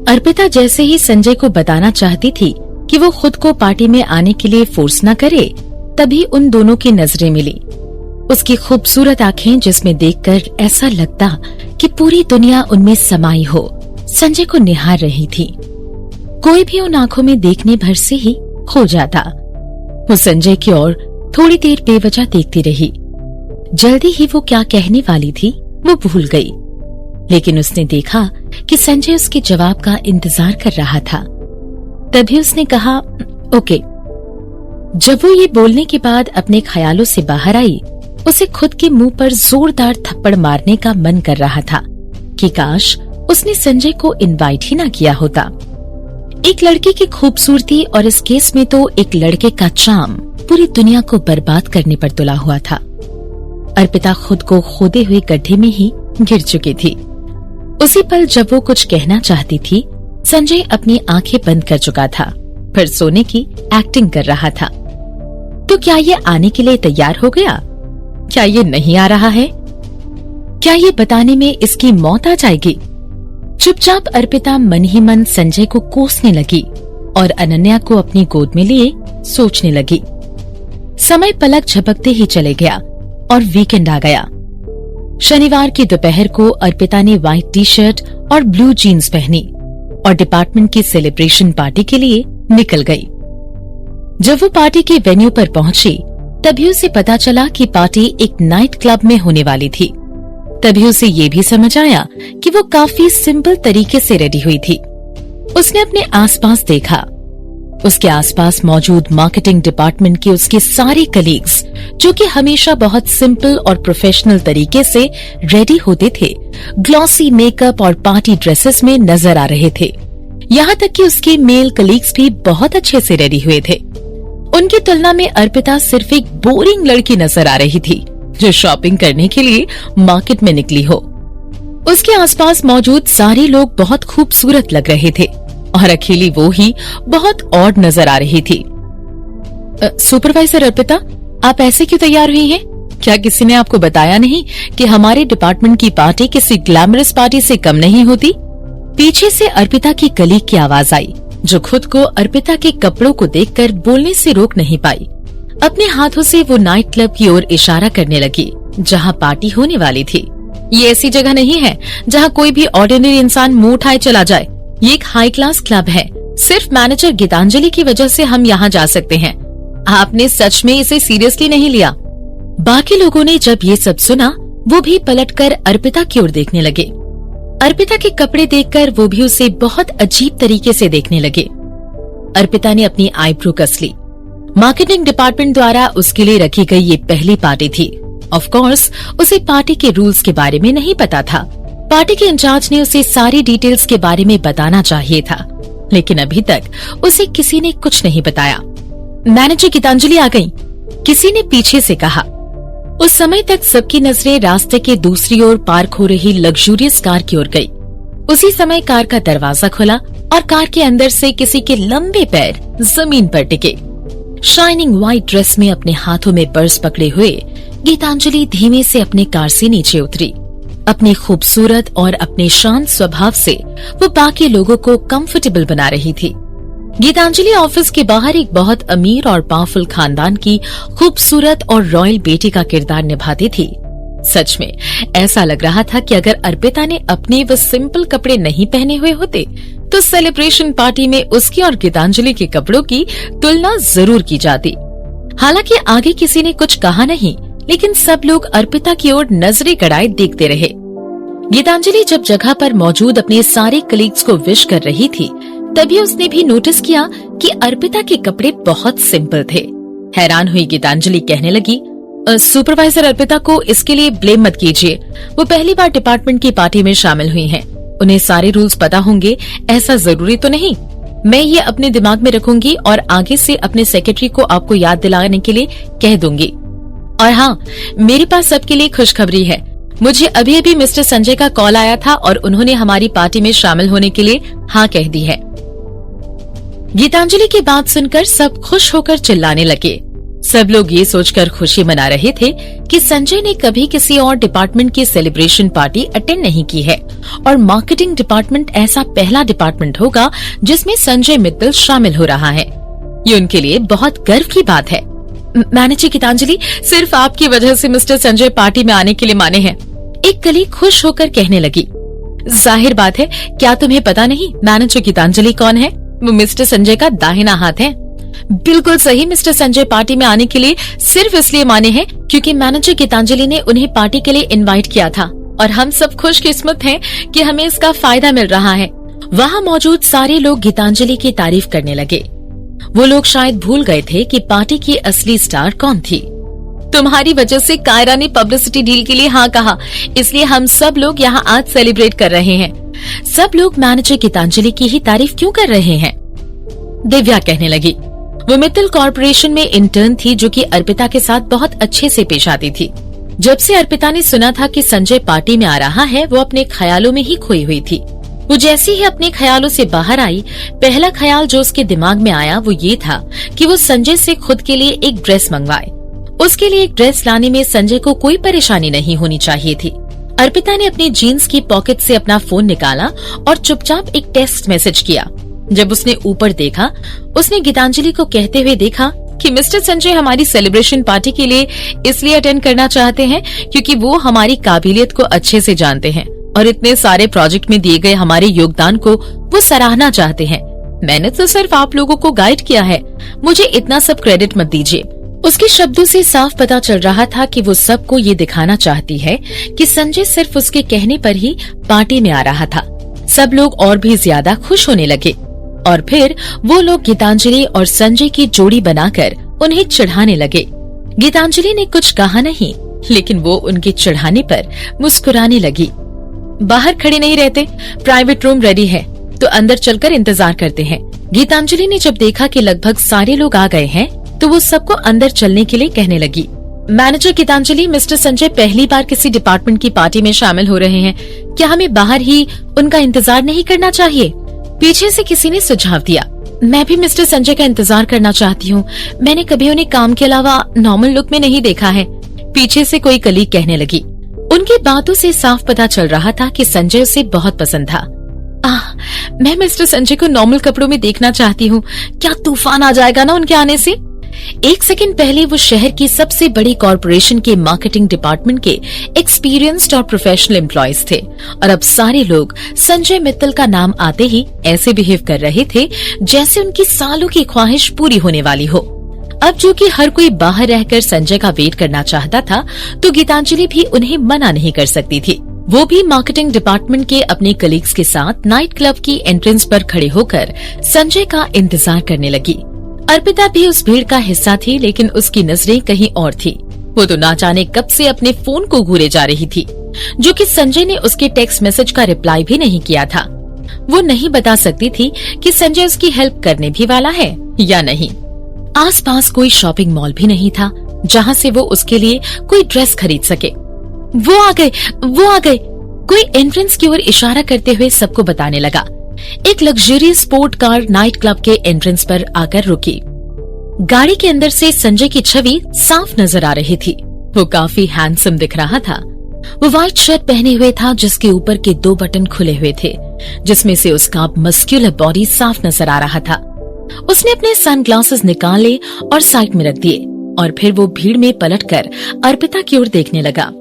अर्पिता जैसे ही संजय को बताना चाहती थी कि वो खुद को पार्टी में आने के लिए फोर्स न करे, तभी उन दोनों की नजरें मिली। उसकी खूबसूरत आंखें जिसमें देखकर ऐसा लगता कि पूरी दुनिया उनमें समाई हो, संजय को निहार रही थी। कोई भी उन आंखों में देखने भर से ही खो जाता। वो संजय की ओर थोड़ी देर बेवजह देखती रही। जल्दी ही वो क्या कहने वाली थी वो भूल गई, लेकिन उसने देखा कि संजय उसके जवाब का इंतजार कर रहा था। तभी उसने कहा, ओके। जब वो ये बोलने के बाद अपने ख्यालों से बाहर आई, उसे खुद के मुंह पर जोरदार थप्पड़ मारने का मन कर रहा था कि काश उसने संजय को इनवाइट ही ना किया होता। एक लड़की की खूबसूरती और इस केस में तो एक लड़के का चार्म पूरी दुनिया को बर्बाद करने पर तुला हुआ था। अर्पिता खुद को खोदे हुए गड्ढे में ही गिर चुकी थी। उसी पल जब वो कुछ कहना चाहती थी, संजय अपनी आंखें बंद कर चुका था, फिर सोने की एक्टिंग कर रहा था। तो क्या ये आने के लिए तैयार हो गया? क्या ये नहीं आ रहा है? क्या ये बताने में इसकी मौत आ जाएगी? चुपचाप अर्पिता मन ही मन संजय को कोसने लगी और अनन्या को अपनी गोद में लिए सोचने लगी। समय पलक झपकते ही चले गया और वीकेंड आ गया। शनिवार की दोपहर को अर्पिता ने व्हाइट टी शर्ट और ब्लू जीन्स पहनी और डिपार्टमेंट की सेलिब्रेशन पार्टी के लिए निकल गई। जब वो पार्टी के वेन्यू पर पहुंची, तभी उसे पता चला कि पार्टी एक नाइट क्लब में होने वाली थी। तभी उसे ये भी समझ आया कि वो काफी सिंपल तरीके से रेडी हुई थी। उसने अपने आसपास देखा। उसके आसपास मौजूद मार्केटिंग डिपार्टमेंट के उसके सारे कलीग्स, जो कि हमेशा बहुत सिंपल और प्रोफेशनल तरीके से रेडी होते थे, ग्लॉसी मेकअप और पार्टी ड्रेसेस में नजर आ रहे थे। यहाँ तक कि उसके मेल कलीग्स भी बहुत अच्छे से रेडी हुए थे। उनकी तुलना में अर्पिता सिर्फ एक बोरिंग लड़की नजर आ रही थी, जो शॉपिंग करने के लिए मार्केट में निकली हो। उसके आसपास मौजूद सारे लोग बहुत खूबसूरत लग रहे थे और अकेली वो ही बहुत ऑड नजर आ रही थी। सुपरवाइजर अर्पिता, आप ऐसे क्यों तैयार हुई हैं? क्या किसी ने आपको बताया नहीं कि हमारे डिपार्टमेंट की पार्टी किसी ग्लैमरस पार्टी से कम नहीं होती? पीछे से अर्पिता की कलीग की आवाज आई, जो खुद को अर्पिता के कपड़ों को देखकर बोलने से रोक नहीं पाई। अपने हाथों से वो नाइट क्लब की ओर इशारा करने लगी, जहाँ पार्टी होने वाली थी। ये ऐसी जगह नहीं है जहाँ कोई भी ऑर्डिनरी इंसान मुंह उठाए चला जाए। ये एक हाई क्लास क्लब है। सिर्फ मैनेजर गीतांजलि की वजह से हम यहाँ जा सकते हैं। आपने सच में इसे सीरियसली नहीं लिया? बाकी लोगों ने जब ये सब सुना, वो भी पलटकर अर्पिता की ओर देखने लगे। अर्पिता के कपड़े देखकर वो भी उसे बहुत अजीब तरीके से देखने लगे। अर्पिता ने अपनी आईब्रो कस ली। मार्केटिंग डिपार्टमेंट द्वारा उसके लिए रखी गई ये पहली पार्टी थी। ऑफ कोर्स उसे पार्टी के रूल्स के बारे में नहीं पता था। पार्टी के इंचार्ज ने उसे सारी डिटेल्स के बारे में बताना चाहिए था, लेकिन अभी तक उसे किसी ने कुछ नहीं बताया। मैनेजर गीतांजलि आ गई, किसी ने पीछे से कहा। उस समय तक सबकी नजरें रास्ते के दूसरी ओर पार्क हो रही लग्जूरियस कार की ओर गई। उसी समय कार का दरवाजा खुला और कार के अंदर से किसी के लंबे पैर जमीन पर टिके। शाइनिंग व्हाइट ड्रेस में अपने हाथों में पर्स पकड़े हुए गीतांजलि धीमे से अपने कार से नीचे उतरी। अपने खूबसूरत और अपने शांत स्वभाव से वो बाकी लोगों को कंफर्टेबल बना रही थी। गीतांजलि ऑफिस के बाहर एक बहुत अमीर और पावरफुल खानदान की खूबसूरत और रॉयल बेटी का किरदार निभाती थी। सच में ऐसा लग रहा था कि अगर अर्पिता ने अपने वो सिंपल कपड़े नहीं पहने हुए होते, तो सेलिब्रेशन पार्टी में उसकी और गीतांजलि के कपड़ों की तुलना जरूर की जाती। हालांकि आगे किसी ने कुछ कहा नहीं, लेकिन सब लोग अर्पिता की ओर नजरें गड़ाए देखते रहे। गीतांजलि जब जगह पर मौजूद अपने सारे कलीग्स को विश कर रही थी, तभी उसने भी नोटिस किया कि अर्पिता के कपड़े बहुत सिंपल थे। हैरान हुई गीतांजलि कहने लगी, सुपरवाइजर अर्पिता को इसके लिए ब्लेम मत कीजिए। वो पहली बार डिपार्टमेंट की पार्टी में शामिल हुई हैं। उन्हें सारे रूल्स पता होंगे ऐसा जरूरी तो नहीं। मैं ये अपने दिमाग में रखूंगी और आगे से अपने सेक्रेटरी को आपको याद दिलाने के लिए कह दूंगी। और हाँ, मेरे पास सबके लिए खुशखबरी है। मुझे अभी अभी मिस्टर संजय का कॉल आया था और उन्होंने हमारी पार्टी में शामिल होने के लिए हाँ कह दी है। गीतांजलि की बात सुनकर सब खुश होकर चिल्लाने लगे। सब लोग ये सोचकर खुशी मना रहे थे कि संजय ने कभी किसी और डिपार्टमेंट की सेलिब्रेशन पार्टी अटेंड नहीं की है और मार्केटिंग डिपार्टमेंट ऐसा पहला डिपार्टमेंट होगा जिसमें संजय मित्तल शामिल हो रहा है। ये उनके लिए बहुत गर्व की बात है। मैनेजर गीतांजलि, सिर्फ आपकी वजह से मिस्टर संजय पार्टी में आने के लिए माने हैं, एक कलीग खुश होकर कहने लगी। जाहिर बात है, क्या तुम्हें पता नहीं मैनेजर गीतांजलि कौन है? वो मिस्टर संजय का दाहिना हाथ है। बिल्कुल सही, मिस्टर संजय पार्टी में आने के लिए सिर्फ इसलिए माने हैं क्योंकि मैनेजर गीतांजलि ने उन्हें पार्टी के लिए इनवाइट किया था और हम सब खुशकिस्मत हैं कि हमें इसका फायदा मिल रहा है। वहाँ मौजूद सारे लोग गीतांजलि की तारीफ करने लगे। वो लोग शायद भूल गए थे कि पार्टी की असली स्टार कौन थी। तुम्हारी वजह से कायरा ने पब्लिसिटी डील के लिए हाँ कहा, इसलिए हम सब लोग यहाँ आज सेलिब्रेट कर रहे हैं। सब लोग मैनेजर गीतांजलि की ही तारीफ क्यों कर रहे हैं? दिव्या कहने लगी। वो मित्तल कॉर्पोरेशन में इंटर्न थी जो कि अर्पिता के साथ बहुत अच्छे से पेश आती थी। जब से अर्पिता ने सुना था कि संजय पार्टी में आ रहा है, वो अपने ख्यालों में ही खोई हुई थी। वो जैसी ही अपने ख्यालों से बाहर आई, पहला ख्याल जो उसके दिमाग में आया वो ये था कि वो संजय से खुद के लिए एक ड्रेस मंगवाए। उसके लिए एक ड्रेस लाने में संजय को कोई परेशानी नहीं होनी चाहिए थी। अर्पिता ने अपनी जीन्स की पॉकेट से अपना फोन निकाला और चुपचाप एक टेक्स्ट मैसेज किया। जब उसने ऊपर देखा, उसने गीतांजलि को कहते हुए देखा कि मिस्टर संजय हमारी सेलिब्रेशन पार्टी के लिए इसलिए अटेंड करना चाहते हैं क्योंकि वो हमारी काबिलियत को अच्छे से जानते हैं और इतने सारे प्रोजेक्ट में दिए गए हमारे योगदान को वो सराहना चाहते हैं। मैंने तो सिर्फ आप लोगों को गाइड किया है, मुझे इतना सब क्रेडिट मत दीजिए। उसके शब्दों से साफ पता चल रहा था कि वो सबको ये दिखाना चाहती है कि संजय सिर्फ उसके कहने पर ही पार्टी में आ रहा था। सब लोग और भी ज्यादा खुश होने लगे और फिर वो लोग गीतांजलि और संजय की जोड़ी बनाकर उन्हें चिढ़ाने लगे। गीतांजलि ने कुछ कहा नहीं, लेकिन वो उनके चिढ़ाने पर मुस्कुराने लगी। बाहर खड़े नहीं रहते, प्राइवेट रूम रेडी है तो अंदर चलकर इंतजार करते हैं। गीतांजलि ने जब देखा कि लगभग सारे लोग आ गए हैं तो वो सबको अंदर चलने के लिए कहने लगी। मैनेजर गीतांजलि, मिस्टर संजय पहली बार किसी डिपार्टमेंट की पार्टी में शामिल हो रहे हैं, क्या हमें बाहर ही उनका इंतजार नहीं करना चाहिए? पीछे से किसी ने सुझाव दिया। मैं भी मिस्टर संजय का इंतजार करना चाहती हूँ, मैंने कभी उन्हें काम के अलावा नॉर्मल लुक में नहीं देखा है, पीछे से कोई कलीग कहने लगी। उनकी बातों से साफ पता चल रहा था कि संजय उसे बहुत पसंद था। मैं मिस्टर संजय को नॉर्मल कपड़ों में देखना चाहती हूँ, क्या तूफान आ जाएगा ना उनके आने से? एक सेकंड पहले वो शहर की सबसे बड़ी कॉर्पोरेशन के मार्केटिंग डिपार्टमेंट के एक्सपीरियंस्ड और प्रोफेशनल एम्प्लॉयज थे और अब सारे लोग संजय मित्तल का नाम आते ही ऐसे बिहेव कर रहे थे जैसे उनकी सालों की ख्वाहिश पूरी होने वाली हो। अब जो कि हर कोई बाहर रहकर संजय का वेट करना चाहता था, तो गीतांजलि भी उन्हें मना नहीं कर सकती थी। वो भी मार्केटिंग डिपार्टमेंट के अपने कलीग्स के साथ नाइट क्लब की एंट्रेंस पर खड़े होकर संजय का इंतजार करने लगी। अर्पिता भी उस भीड़ का हिस्सा थी, लेकिन उसकी नजरें कहीं और थी। वो तो ना जाने कब से अपने फोन को घूरे जा रही थी, जो कि संजय ने उसके टेक्स्ट मैसेज का रिप्लाई भी नहीं किया था। वो नहीं बता सकती थी कि संजय उसकी हेल्प करने भी वाला है या नहीं। आसपास कोई शॉपिंग मॉल भी नहीं था जहाँ से वो उसके लिए कोई ड्रेस खरीद सके। वो आ गए, वो आ गए, कोई एंट्रेंस की ओर इशारा करते हुए सबको बताने लगा। एक luxury sport car night club के एंट्रेंस पर आकर रुकी। गाड़ी के अंदर से संजय की छवि साफ नजर आ रही थी। वो काफी हैंडसम दिख रहा था। वो व्हाइट शर्ट पहने हुए था जिसके ऊपर के 2 बटन खुले हुए थे, जिसमें से उसका मस्क्यूलर बॉडी साफ नजर आ रहा था। उसने अपने सनग्लासेस निकाले और साइड में रख दिए और फिर वो भीड़ में पलटकर अर्पिता की ओर देखने लगा।